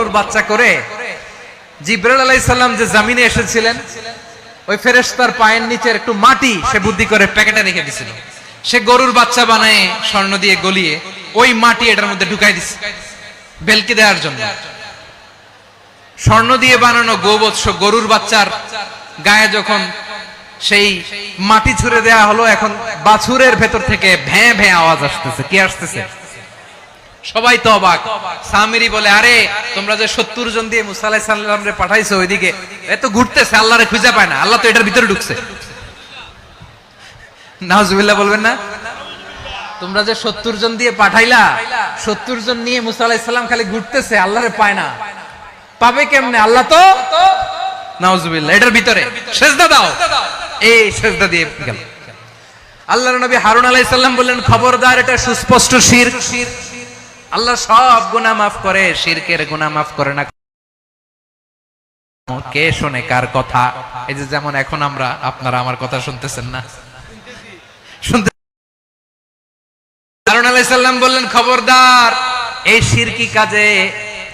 গরুর বাচ্চা করে জিবরাইল আলাইহিস সালাম যে জমিনে এসেছিলেন, ওই ফেরেশতার পায়ের নিচে একটু মাটি সে বুদ্ধি করে প্যাকেটে রেখে দিয়েছিল। সে গরুর বাচ্চা বানায় স্বর্ণ দিয়ে গলিয়ে ওই মাটি এটার মধ্যে ঢুকাই দিছে বেলকি দেওয়ার জন্য। স্বর্ণ দিয়ে বানানো গোবৎস গরুর বাচ্চার গায়ে যখন সেই মাটি ছুঁড়ে দেয়া হলো, এখন বাছুরের ভেতর থেকে ভ্যাঁ ভ্যাঁ আওয়াজ আসতেছে। কি আসতেছে? সবাই তো অবাক। সামিরি বলে, আরে তোমরা যে 70 জন দিয়ে মুসা আলাইহিস সালাম রে পাঠাইছো ওইদিকে, এত ঘুরতেছে, আল্লাহরে খুঁজে পায় না, আল্লাহ তো এটার ভিতরে ঢুকছে। নাউজুবিল্লাহ বলবেন না? তোমরা যে 70 জন দিয়ে পাঠাইলা, 70 জন নিয়ে মুসা আলাইহিস সালাম খালি ঘুরতেছে, আল্লাহরে পায় না। পাবে কেমনে? আল্লাহ তো নাউজুবিল্লাহ এটার ভিতরে। সেজদা দাও। এই সেজদা দিয়ে গেল। আল্লাহর নবী হারুন আলাইহিস সালাম বললেন, খবরদার, এটা সুস্পষ্ট শিরক। আল্লাহ সব গুনাহ মাফ করে, শিরকের গুনাহ মাফ করে না। কে শুনে কার কথা? এই যে যেমন এখন আপনারা আমার কথা শুনতেছেন না? শুনতে হারুন আলাইহিস সালাম বললেন, খবরদার, এই শিরকি কাজে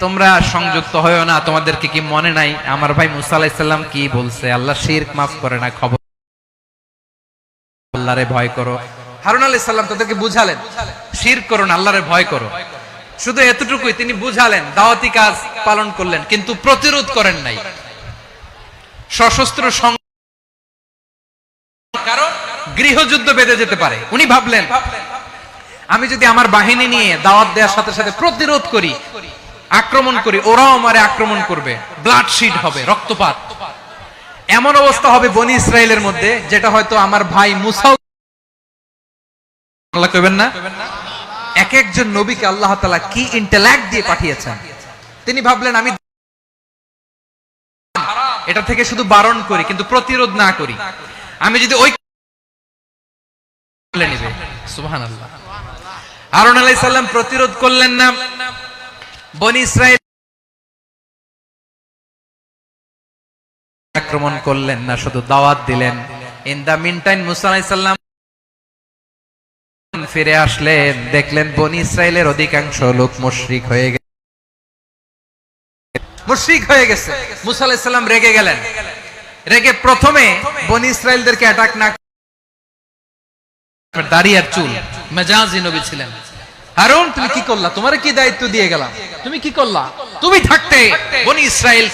তোমরা সংযুক্ত হয়ো না। তোমাদেরকে কি মনে নাই আমার ভাই মুসা আলাইহিস সালাম কি বলছে? আল্লাহ শিরক মাফ করে না, খবর আল্লাহরে ভয় করো। হারুন আলাইহিস সালাম তাদেরকে বুঝালেন, শিরক করো না, আল্লাহরে ভয় করো। শুধু এতটুকুই তিনি বুঝালেন, দাওয়াতি কাজ পালন করলেন, কিন্তু প্রতিরোধ করেন নাই। সশস্ত্র কারণ গৃহযুদ্ধ বেঁধে যেতে পারে। উনি ভাবলেন, আমি যদি আমার বাহিনী নিয়ে দাওয়াত দেওয়ার সাথে সাথে প্রতিরোধ করি, আক্রমণ করি, ওরাও আমারে আক্রমণ করবে, ব্লাডশিট হবে, রক্তপাত। এমন অবস্থা হবে বনি ইসরাইলের মধ্যে, যেটা হয়তো আমার ভাই মুসাও আল্লাহ কইবেন না। এক একজন নবীকে আল্লাহ তাআলা কি ইন্টেলেক্ট দিয়ে পাঠিয়েছেন। তিনি ভাবলেন, আমি এটা থেকে শুধু বারণ করি কিন্তু প্রতিরোধ না করি, আমি যদি ওই নিবে। সুবহানাল্লাহ। হারুন আলাইহিস সালাম প্রতিরোধ করলেন না, বনি ইসরাইল আক্রমণ করলেন না, শুধু দাওয়াত দিলেন। ইন দা মিনটাইম মুসা আলাইহিস সালাম ফিরে আসলেন, দেখলেন বনি ইসরাইলের অধিকাংশ লোক মুশরিক হয়ে গেছে। মুসা আলাইহিস সালাম রেগে গেলেন। রেগে প্রথমে বনি ইসরাইলদেরকে অ্যাটাক না, দাড়ি আর চুল, মেজাজি নবী ছিলেন। হারুন, তুমি কি করলা? তোমারে কি দায়িত্ব দিয়ে গেলাম, তুমি কি করলা? তুমি থাকতে বনি ইসরাইল।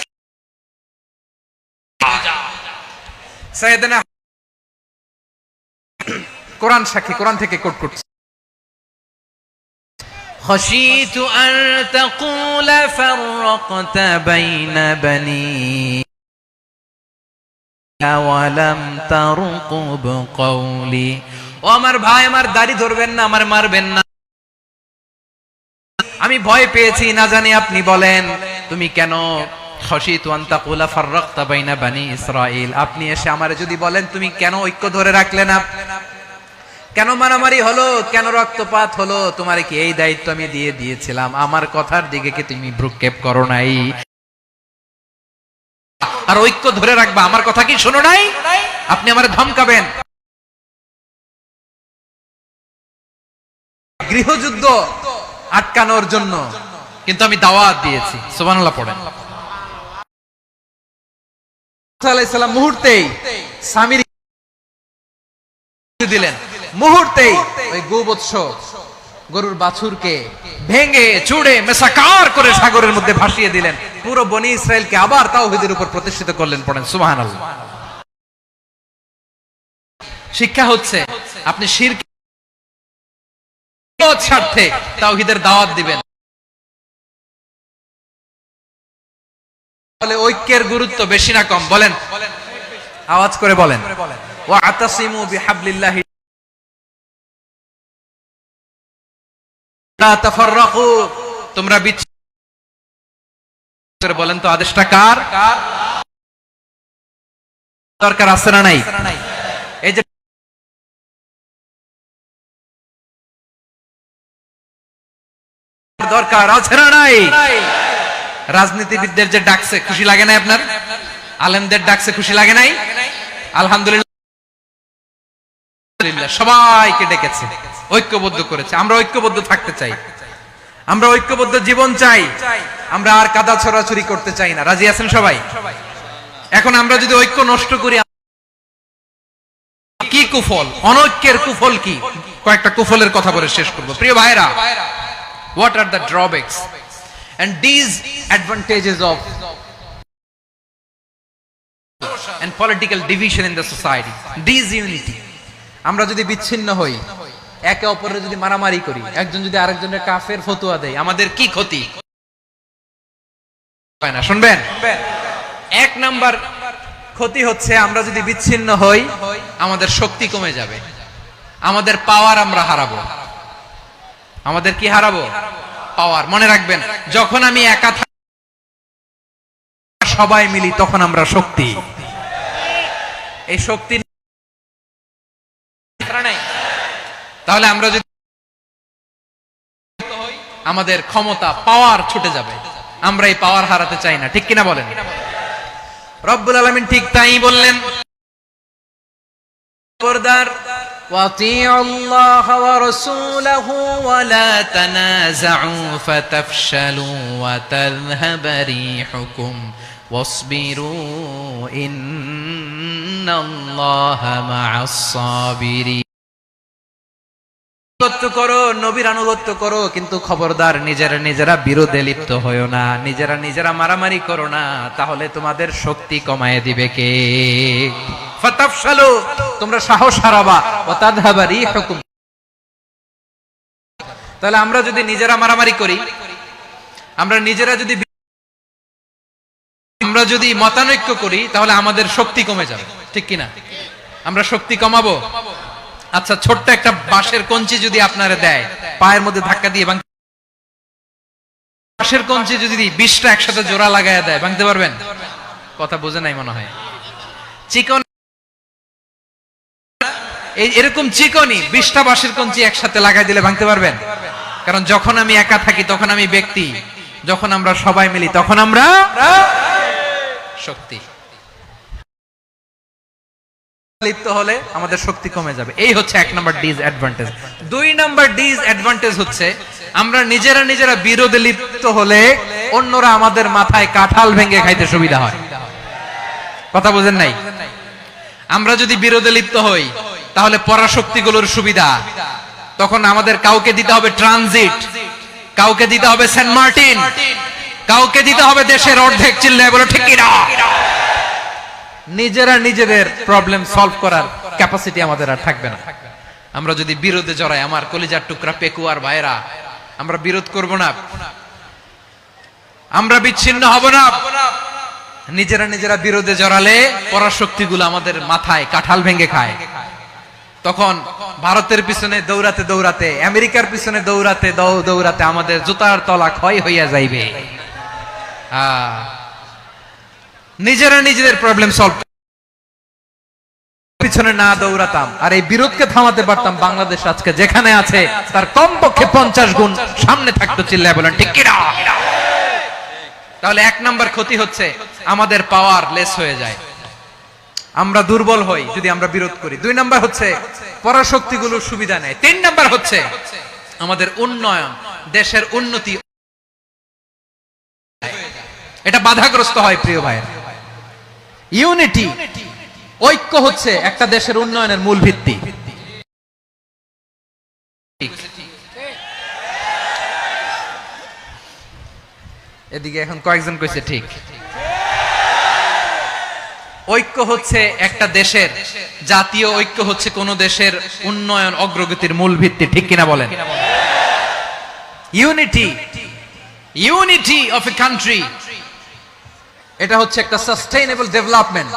সাইয়েদনা কোরআন সাক্ষী, কোরআন থেকে কোট করছে, খাশিতু আন তাকুলা ফাররাকতা বাইনা বানি ওয়া লাম তারকুব কওলি। ও আমার ভাই, আমার দাড়ি ধরবেন না, আমার মারবেন না। আমি ভয় পেয়েছি, না জানি আপনি বলেন তুমি কেন খাশিতু আন তাকুলা ফাররাকতা বাইনা বানি ইসরাইল। আপনি এসে আমারে যদি বলেন তুমি কেন ঐক্য ধরে রাখলে না, কেন মারামারি হলো, কেন রক্তপাত হলো, তোমারে কি এই দায়িত্ব আমি দিয়ে দিয়েছিলাম? আমার কথার দিকে কি তুমি ভ্রুক্ষেপ করো নাই? আর ঐক্য ধরে রাখবা, আমার কথা কি শোনো নাই? আপনি আমারে ধমকাবেন। গৃহযুদ্ধ আটকানোর জন্য কিন্তু আমি দাওয়াত দিয়েছি। সুবহানাল্লাহ পড়েন। মুসা আলাইহিস সালাম মুহূর্তেই সামিরি দিলেন, মুহূর্তেই ওই গোবৎস গরুর বাছুরকে ভেঙে চুড়ে মেসাকার করে সাগরের মধ্যে ভাসিয়ে দিলেন। পুরো বনি ইসরাইলকে আবার তাওহীদের উপর প্রতিষ্ঠিত করলেন। পড়েন সুবহানাল্লাহ। শিক্ষা হচ্ছে, আপনি শিরক স্বার্থে তাওহীদের দাওয়াত দিবেন, বলে ঐক্যের গুরুত্ব বেশি না কম? বলেন, আওয়াজ করে বলেন। ওয়া আতাসিমু বিহাবলিল্লাহি লা তাফাররাকু। তোমরা বিচ্ছিন্ন বলেন তো, আদেশটা কার? দরকার আছে না নাই? এই যে দরকার আছে না নাই? রাজনীতিবিদদের যে ডাকছে খুশি লাগে নাই আপনার? আলেমদের ডাকছে খুশি লাগে নাই? আলহামদুলিল্লাহ, সবাইকে ডেকেছে, ঐক্যবদ্ধ করেছে। আমরা ঐক্যবদ্ধ থাকতে চাই, আমরা ঐক্যবদ্ধ জীবন চাই। আমরা আর কাদা ছড়াছড়ি করতে চাই না। রাজি আছেন সবাই? এখন আমরা যদি ঐক্য নষ্ট করি, কি কুফল, অনৈক্যের কুফল কি? কয়েকটা কুফলের কথা বলে শেষ করব। প্রিয় ভাইরা, what are the drawbacks and disadvantages of and political division in the society? Disunity. আমরা যদি বিচ্ছিন্ন হই, একে অপরের যদি মারামারি করি, একজন যদি আরেকজনের কাফের ফতোয়া দেয়, আমাদের কি ক্ষতি হয় না? শুনবেন, এক নাম্বার ক্ষতি হচ্ছে আমরা যদি বিচ্ছিন্ন হই, আমাদের শক্তি কমে যাবে, আমাদের পাওয়ার আমরা হারাবো। আমাদের কি হারাবো? পাওয়ার। মনে রাখবেন, যখন আমি একা থাকি, সবাই মিলি, তখন আমরা শক্তি। এই শক্তি তাহলে আমরা যদি আমাদের ক্ষমতা, পাওয়ার ছুটে যাবে। আমরা এই পাওয়ার হারাতে চাই না, ঠিক কিনা বলেন? রব্বুল আলামিন ঠিক তাই বললেন, খবরদার, وَأَطِيعُوا اللَّهَ وَرَسُولَهُ وَلَا تَنَازَعُوا فَتَفْشَلُوا وَتَذْهَبَ رِيحُكُمْ وَاصْبِرُوا إِنَّ اللَّهَ مَعَ الصَّابِرِينَ। আনুগত্য করো, নবীর আনুগত্য করো, কিন্তু খবরদার নিজেরা নিজেরা বিরোধে লিপ্ত হয়ো না, নিজেরা নিজেরা মারামারি করো না, তাহলে তোমাদের শক্তি কমায় দিবে কে? ফাতাফশালু, তোমরা সাহস হারাবা, ওয়া তাযহাবা রিহুকুম। তাহলে আমরা যদি নিজেরা মারামারি করি, আমরা যদি মতানৈক্য করি, তাহলে আমাদের শক্তি কমে যাবে, ঠিক কিনা? আমরা শক্তি কমাবো। আচ্ছা, ছোট্ট একটা বাঁশের কঞ্চি যদি আপনারা দেয়, পায়ের মধ্যে ধাক্কা দিয়ে বাঁশের কঞ্চি যদি 20টা একসাথে জোড়া লাগায় দেয়, ভাঙতে পারবেন? কথা বোঝে নাই মনে হয়। চিকন, এরকম চিকনি 20টা বাঁশের কঞ্চি একসাথে লাগাই দিলে ভাঙতে পারবেন? কারণ যখন আমি একা থাকি তখন আমি ব্যক্তি, যখন আমরা সবাই মিলি তখন আমরা শক্তি। লিপ্ত হলে আমাদের শক্তি কমে যাবে। এই হচ্ছে এক নাম্বার ডিসঅ্যাডভান্টেজ। 2 নাম্বার ডিসঅ্যাডভান্টেজ হচ্ছে আমরা নিজেরা নিজেরা বিরোধে লিপ্ত হলে অন্যরা আমাদের মাথায় কাঁঠাল ভেঙে খাইতে সুবিধা হয়। কথা বুঝেন নাই? আমরা যদি বিরোধে লিপ্ত হই, তাহলে পরাশক্তিগুলোর সুবিধা, তখন আমাদের কাউকে দিতে হবে ট্রানজিট, কাউকে দিতে হবে সেন্ট মার্টিন, কাউকে দিতে হবে দেশের অর্ধেক। চিল্লায় বলো ঠিক কিনা? নিজেরা নিজেদের প্রবলেম সলভ করার ক্যাপাসিটি আমাদের আর থাকবে না। আমরা যদি বিরোধে জড়াই, আমার কলিজার টুকরা পেকুয়ার ভাইরা, আমরা বিরোধ করব না, আমরা বিচ্ছিন্ন হব না। নিজেরা নিজেরা বিরোধে জড়ালে পরাশক্তিগুলো আমাদের মাথায় কাঁঠাল ভেঙে খায়। তখন ভারতের পিছনে দৌড়াতে দৌড়াতে, আমেরিকার পিছনে দৌড়াতে দৌড়াতে আমাদের জুতার তলা ক্ষয় হইয়া যাইবে। নিজেরা নিজেদের প্রবলেম সলভ পিছনে না দৌড়াতাম, আর এই বিরোধকে থামাতে পারতাম, বাংলাদেশ আজকে যেখানে আছে তার কমপক্ষে 50 গুণ সামনে থাকতো। চিল্লায় বলেন ঠিক কিনা? তাহলে এক নাম্বার ক্ষতি হচ্ছে আমাদের পাওয়ার লেস হয়ে যায়, আমরা দুর্বল হই যদি আমরা বিরোধ করি। 2 নাম্বার হচ্ছে পরাশক্তিগুলোর সুবিধা নেয়। 3 নাম্বার হচ্ছে আমাদের উন্নয়ন, দেশের উন্নতি, এটা বাধাগ্রস্ত হয়। প্রিয় ভাই, ইউনিটি, ঐক্য হচ্ছে একটা দেশের উন্নয়নের মূল ভিত্তি। এদিকে এখন কয়েকজন কইছে ঠিক। ঐক্য হচ্ছে একটা দেশের, জাতীয় ঐক্য হচ্ছে কোন দেশের উন্নয়ন অগ্রগতির মূল ভিত্তি, ঠিক কিনা বলেন? ইউনিটি অফ এ কান্ট্রি, এটা হচ্ছে একটা সাস্টেইনেবল ডেভেলপমেন্ট।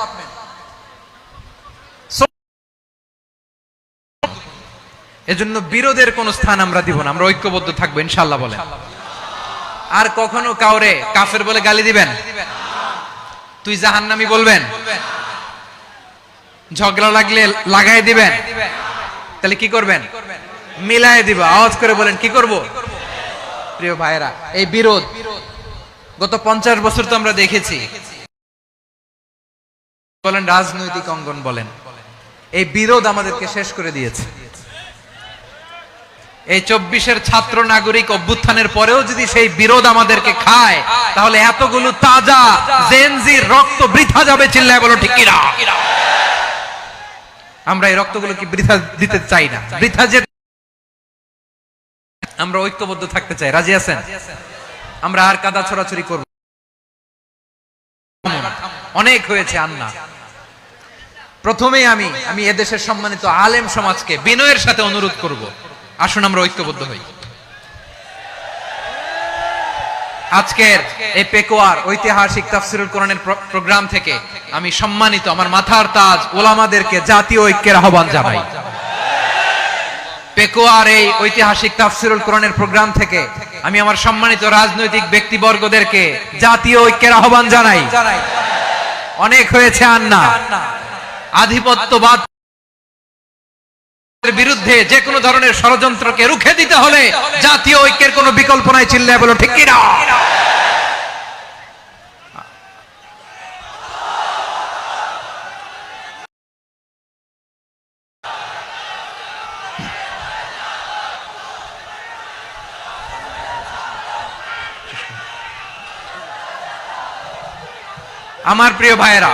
এজন্য বিরোধের কোন স্থান আমরা দিব না, আমরা ঐক্যবদ্ধ থাকবো ইনশাআল্লাহ বলেন। আর কখনো কাউরে কাফের বলে গালি দিবেন, তুই জাহান্নামী বলবেন, ঝগড়া লাগলে লাগাই দিবেন, তাহলে কি করবেন? মিলাই দিব। আওয়াজ করে বলেন কি করব? প্রিয় ভাইরা, এই বিরোধ গত 50 বছর তো আমরা দেখেছি। বলেন রাজনৈতিক অঙ্গন বলেন, এই বিরোধ আমাদেরকে শেষ করে দিয়েছে। এই 24-এর ছাত্র নাগরিক অভ্যুত্থানের পরেও যদি সেই বিরোধ আমাদেরকে খায়, তাহলে এতগুলো তাজা জেনজির রক্ত বৃথা যাবে। চিল্লায় বলো ঠিক কিনা? আমরা এই রক্তগুলো কি বৃথা দিতে চাই না। বৃথা যে আমরা ঐক্যবদ্ধ থাকতে চাই। রাজি আছেন? আমরা আর কাদা ছড়াছড়ি করব। অনেক হয়েছে আন্না। প্রথমেই আমি এদেশের সম্মানিত আলেম সমাজকে বিনয়ের সাথে অনুরোধ করব, আসুন আমরা ঐক্যবদ্ধ হই। আজকের এই পেকুয়ার ঐতিহাসিক তাফসিরুল কোরআনের প্রোগ্রাম থেকে আমি সম্মানিত আমার মাথার তাজ ওলামাদেরকে জাতীয় ঐক্যের আহ্বান জানাই। পেকুয়ার এই ঐতিহাসিক তাফসিরুল কোরআনের প্রোগ্রাম থেকে আমি আমার সম্মানিত রাজনৈতিক ব্যক্তিবর্গদেরকে জাতীয় ঐক্যের আহ্বান জানাই। অনেক হয়েছে আন্না। আধিপত্যবাদ বিরুদ্ধে যে কোনো ধরনের ষড়যন্ত্রকে রুখে দিতে হলে জাতীয় ঐক্যের কোনো বিকল্প নাই। চিল্লায় বলো ঠিক কিনা? আমার প্রিয় ভাইয়েরা,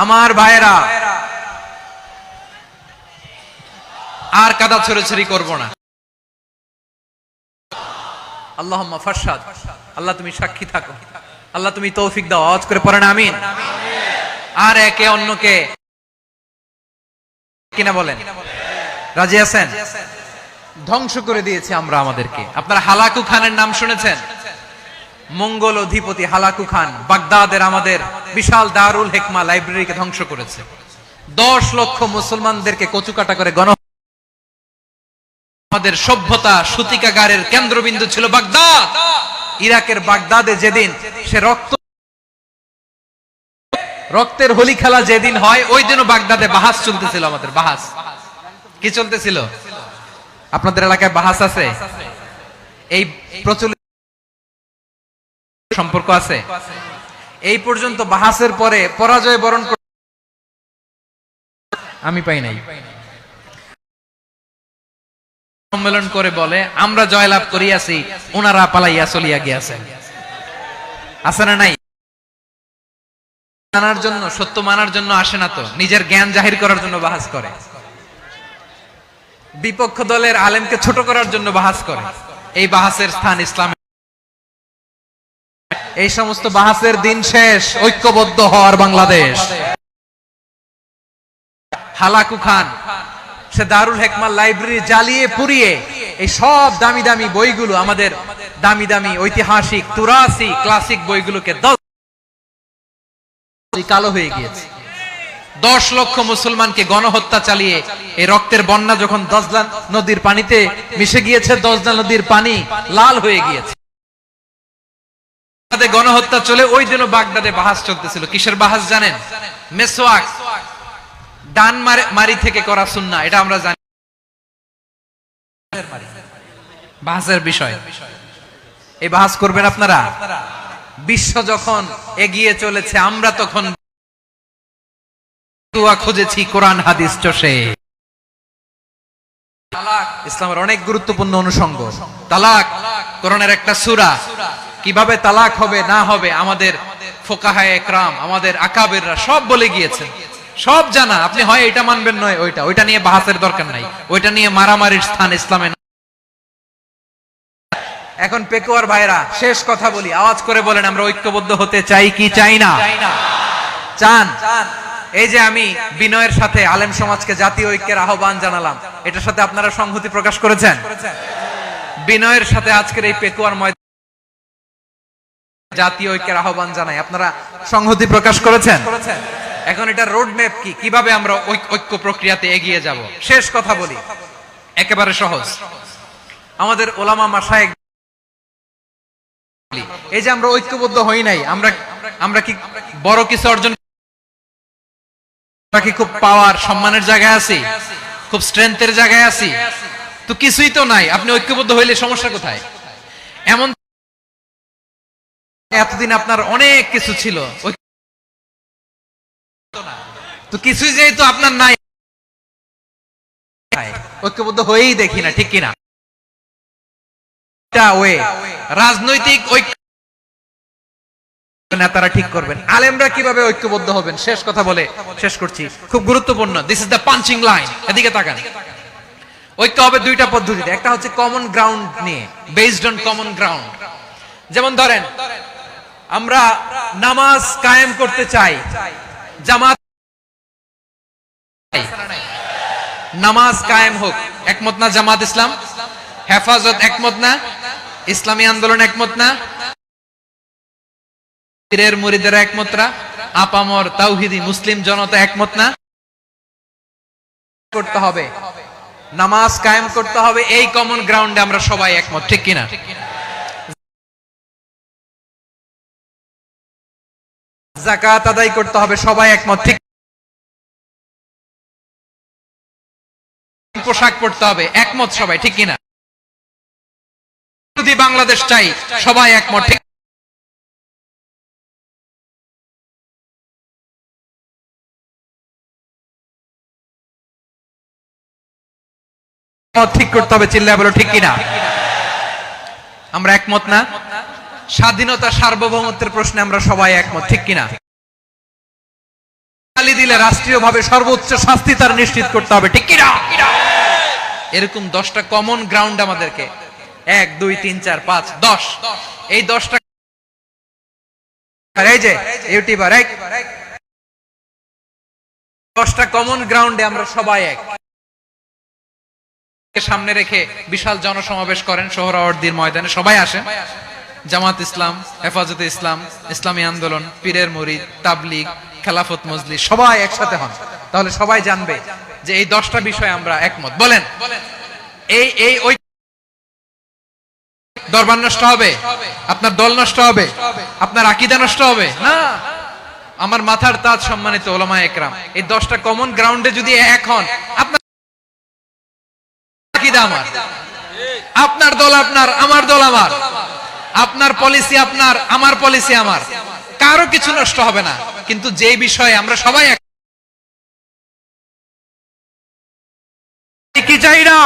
আমার ভাইয়েরা, আর কাদা ছড়াছড়ি করব না। আল্লাহুম্মা ফারশাদ, আল্লাহ তুমি সাক্ষী থাকো, আল্লাহ তুমি তৌফিক দাও। আওয়াজ করে পড়েন আমিন। আর একে অন্যকে কিনা বলেন, রাজি আছেন? ধ্বংস করে দিয়েছি আমরা আমাদেরকে। আপনারা হালাকু খানের নাম শুনেছেন? মঙ্গল অধিপতি হালাকু খান বাগদাদের আমাদের বিশাল দারুল হিকমা লাইব্রেরিকে ধ্বংস করেছে। 10 লক্ষ মুসলমানদেরকে কচুকাটা করে গণ আমাদের সভ্যতা সূতিকাগারের কেন্দ্রবিন্দু ছিল বাগদাদ। ইরাকের বাগদাদে যেদিন সে রক্তের হোলি খেলা যেদিন হয়, ওই দিনও বাগদাদে বাহাস চলতেছিল। আমাদের বাহাস কি চলতেছিল? আপনাদের এলাকায় বাহাস আছে? এই প্রচলিত সম্পর্ক আছে? এই পর্যন্ত বাহাসের পরে পরাজয় বরণ আমি পাই নাই। সম্মেলন করে বলে আমরা জয়লাভ করিয়াছি, ওনারা পালাইয়া চলিয়া গিয়াছেন। আছে না নাই? মানার জন্য, সত্য মানার জন্য আসে না তো, নিজের জ্ঞান জাহির করার জন্য বাহাস করে। বিপক্ষ দলের আলেমকে ছোট করার জন্য বাহাস করে। এই বাহাসের স্থান ইসলাম। এই সমস্ত বাহাসের দিন শেষ। ঐক্যবদ্ধ হওয়ার বাংলাদেশ। হালাকু খান সে দারুল হিকমা লাইব্রেরি জ্বালিয়ে পুড়িয়ে এই সব দামি দামি বইগুলো, আমাদের দামি দামি ঐতিহাসিক তুরাসি ক্লাসিক বইগুলোকে কালো হয়ে গিয়েছে। 10 লক্ষ মুসলমানকে গণহত্যা চালিয়ে এই রক্তের বন্যা যখন দজলা নদীর পানিতে মিশে গিয়েছে, দজলা নদীর পানি লাল হয়ে গিয়েছে। গণহত্যা চলে ওই দিনও বাগদাদে বাহাস চলতেছিল। কিসের বাহাস জানেন? মেসওয়াক, ডান মারি থেকে করা সুন্নাহ, এটা আমরা জানি। বাহাসের বিষয় এই বাহাস করবেন আপনারা। বিশ্ব যখন এগিয়ে চলেছে, আমরা তখন খুঁজেছি কোরআন হাদিস চষে। ইসলামের অনেক গুরুত্বপূর্ণ অনুষঙ্গ তালাক। কোরআনের একটা সূরা। কিভাবে তালাক হবে না হবে আমাদের ফুকাহায়ে ইকরাম, আমাদের আকাবেররা সব বলে গিয়েছেন, সব জানা। আপনি হয় এটা মানবেন নয় ওইটা নিয়ে বাহাসের দরকার নাই, ওইটা নিয়ে মারামারির স্থান ইসলামে না। এখন পেকুয়ার ভাইরা, শেষ কথা বলি, আওয়াজ করে বলেন আমরা ঐক্যবদ্ধ হতে চাই কি চাই না? চান? এই যে আমি বিনয়ের সাথে আলেম সমাজকে জাতীয় ঐক্যের আহ্বান জানালাম, এটার সাথে আপনারা সংহতি প্রকাশ করেছেন? বিনয়ের সাথে আজকের এই পেকুয়ার ময়দানে জাতীয় ঐক্যের আহ্বান জানাই, আপনারা সংহতি প্রকাশ করেছেন? এখন এটা রোড ম্যাপ কি, কিভাবে আমরা ঐক্য প্রক্রিয়াতে এগিয়ে যাব? শেষ কথা বলি, একেবারে সহজ। আমাদের ওলামা মাশায়েখ, এই যে আমরা ঐক্যবদ্ধ হই নাই, আমরা কি বড় কিছু অর্জন, কি খুব পাওয়ার সম্মানের জায়গায় আছি, খুব স্ট্রেংথের জায়গায় আছি? তো কিছুই তো নাই। আপনি ঐক্যবদ্ধ হইলে সমস্যা কোথায়? এমন এতদিন আপনার অনেক কিছু ছিল, তো কিছুই যেহেতু আপনার নাই, ঐক্যবদ্ধ হয়েই দেখি না, ঠিক কিনা? রাজনৈতিক ঐক্য নেতারা ঠিক করবেন, আলেমরা কিভাবে ঐক্যবদ্ধ হবেন। শেষ কথা বলে শেষ করছি, খুব গুরুত্বপূর্ণ। This is the punching line. এদিকে তাকান। ঐক্য হবে দুইটা পদ্ধতিতে। একটা হচ্ছে কমন গ্রাউন্ড নিয়ে, বেসড অন কমন গ্রাউন্ড। যেমন ধরেন আমরা নামাজ কায়েম করতে চাই, জামাত নামাজ কায়েম হোক, একমত না জামাত ইসলাম? হেফাজত একমত না? ইসলামী আন্দোলন একমত না? পীরের মুরিদেরা একমত না? আপামর তাওহীদি মুসলিম জনতা একমত না? করতে হবে, নামাজ কায়েম করতে হবে, এই কমন গ্রাউন্ডে আমরা সবাই একমত, ঠিক কিনা? যাকাত আদায় করতে হবে, সবাই একমত, ঠিক? পোশাক পরতে হবে, একমত সবাই, ঠিক কিনা? যদি বাংলাদেশ চাই, সবাই একমত, ঠিক? ঠিক করতে হবে, চিল্লায় বলো ঠিক কিনা? আমরা একমত না? স্বাধীনতা সার্বভৌমত্বের প্রশ্নে আমরা সবাই একমত, ঠিক কিনা? গালি দিলে রাষ্ট্রীয়ভাবে সর্বোচ্চ শাস্তি তার নিশ্চিত করতে হবে, ঠিক কিনা? এরকম 10টা কমন গ্রাউন্ড আমাদেরকে, 1 2 3 4 5 10, এই 10টা, এই যে ইউটিউবার 10টা কমন গ্রাউন্ডে আমরা সবাই এক। সামনে রেখে বিশাল জনসমাবেশ করেন সোহরাওয়ার্দীর ময়দানে, সবাই আসেন, জামাত ইসলাম, হেফাজতে ইসলাম, ইসলামী আন্দোলন, পীরের মুরিদ, তাবলীগ, খেলাফত মজলিস, সবাই একসাথে হন, তাহলে সবাই জানবে যে এই 10টা বিষয়ে আমরা একমত। বলেন, এই ওই দরবার নষ্ট হবে? আপনার দল নষ্ট হবে? আপনার আকীদা নষ্ট হবে? না। আমার মাথার তাজ সম্মানিত উলামায়ে একরাম, এই 10টা কমন গ্রাউন্ডে যদি এক হন, আপনার আকীদা আমার, আপনার দল আপনার, আমার দল আমার, আপনার পলিসি আপনার, আমার পলিসি আমার, কারো কিছু নষ্ট হবে না। কিন্তু যে বিষয়ে আমরা সবাই এক, কি চাই না?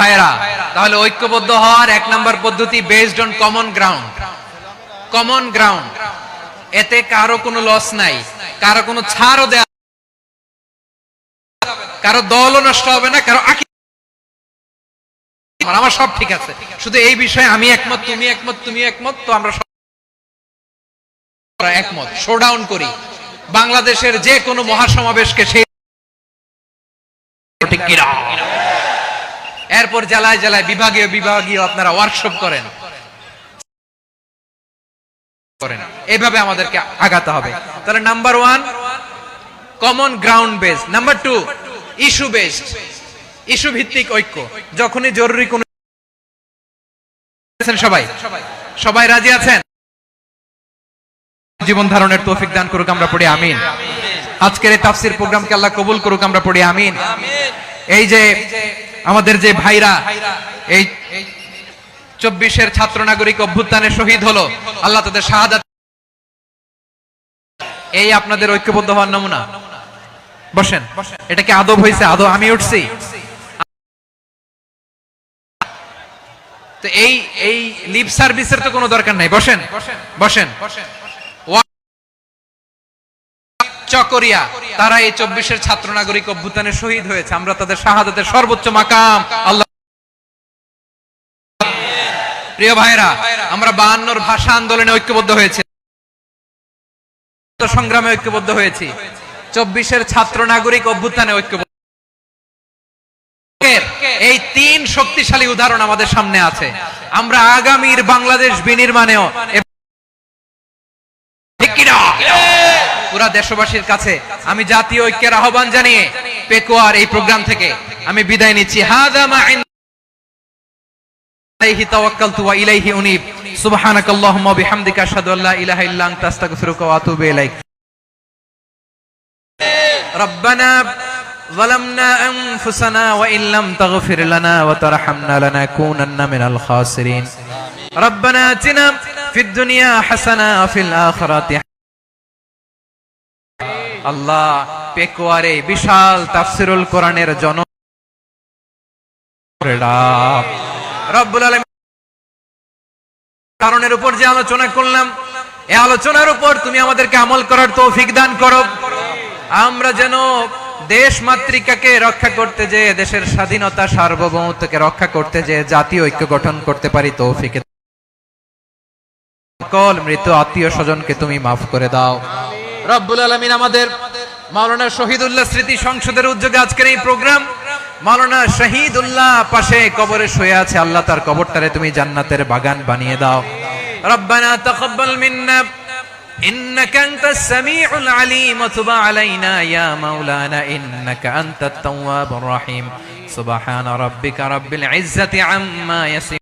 ভাইরা, তাহলে ঐক্যবদ্ধ হওয়ার 1 নম্বর পদ্ধতি based on common ground. Common ground, এতে কারো কোনো লস নাই, কারো কোনো ছাড়ও দেয়া, কারো দলও নষ্ট হবে না, কারো আমার সব ঠিক আছে, শুধু এই বিষয়ে আমি একমত, তুমি একমত, তুমি একমত, তো আমরা একমত। শোডাউন করি বাংলাদেশের যে কোনো মহাসমাবেশকে, সেই ঠিক কিনা? এরপর জেলায় জেলায় বিভাগীয় আপনারা ওয়ার্কশপ করেন, এইভাবে আমাদেরকে আগাতে হবে। তাহলে number 1 common ground base, number 2 issue based, issue ভিত্তিক ঐক্য। যখনই জরুরি কোন, সবাই রাজি আছেন? জীবন ধারণের তৌফিক দান করুক, আমরা পড়ি আমিন। আজকের এই তাফসীর প্রোগ্রামকে আল্লাহ কবুল করুক, আমরা পড়ি আমিন। এই যে আমাদের যে ভাইরা এই 24-এর ছাত্র নাগরিক অভ্যুত্থানে শহীদ হলো, আল্লাহ তাদের শাহাদাত, এই আপনাদের ঐক্যবদ্ধ হওয়ার নমুনা। বসেন, এটা কি আদব হয়েছে? আদব আমি উঠছি তো এই লিপ সার্ভিসের তো কোনো দরকার নাই। বসেন বসেন। চকরিয়া, তারা এই 24-এর ছাত্র নাগরিক অভ্যুত্থানে শহীদ হয়েছে, আমরা তাদের শাহাদাতের সর্বোচ্চ মাকাম আল্লাহ। প্রিয় ভাইরা, আমরা 52-র ভাষা আন্দোলনে ঐক্যবদ্ধ হয়েছে, সংগ্রামে ঐক্যবদ্ধ হয়েছি, 24-এর ছাত্র নাগরিক অভ্যুত্থানে ঐক্যবদ্ধ। এই 3 শক্তিশালী উদাহরণ আমাদের সামনে আছে। আমরা আগামীর বাংলাদেশ বিনির্মাণেও পুরা দেশবাসীর কাছে আমি জাতীয় ঐক্যের আহ্বান জানিয়ে পেকুয়ার এই প্রোগ্রাম থেকে আমি বিদায় নিচ্ছি। হাযা মা আলাইহি তাওয়াক্কালতু ওয়া ইলাইহি উনীব। সুবহানাকাল্লাহুম্মা ওয়া বিহামদিকা আশহাদু আল্লা ইলাহা ইল্লা আনতা আস্তাগফিরুকা ওয়া আতুবু ইলাইক। রব্বানা ظلمنا أنفسنا وإن لم تغفر لنا وترحمنا لنكونن من الخاسرين ربنا آتنا في الدنيا حسنة وفي الآخرة আল্লাহ পেকুয়ারে বিশাল তাফসিরুল কোরআনের জন রব্বুল আলামিন কারণের উপর যে আলোচনা করলাম এই আলোচনার উপর তুমি আমাদেরকে আমল করার তৌফিক দান করো। আমরা যেন দেশ মাতৃকাকে রক্ষা করতে যে দেশের স্বাধীনতা সার্বভৌমত্বকে রক্ষা করতে যে জাতীয় ঐক্য গঠন করতে পারি তৌফিক। সকল মৃত আত্মীয় স্বজনকে তুমি মাফ করে দাও রব্বুল আলামিন। আমাদের মাওলানা শহীদুল্লাহ স্মৃতি সংসদের উদ্যোগে আজকের এই প্রোগ্রাম, মাওলানা শহীদুল্লাহ পাশে কবরে শুয়ে আছে, আল্লাহ তার কবরটারে তুমি জান্নাতের বাগান বানিয়ে দাও। রব্বানা তাকাব্বাল মিন্না إنك أنت السميع العليم وتب علينا يا مولانا إنك أنت التواب الرحيم سبحان ربك رب العزة عما يصفون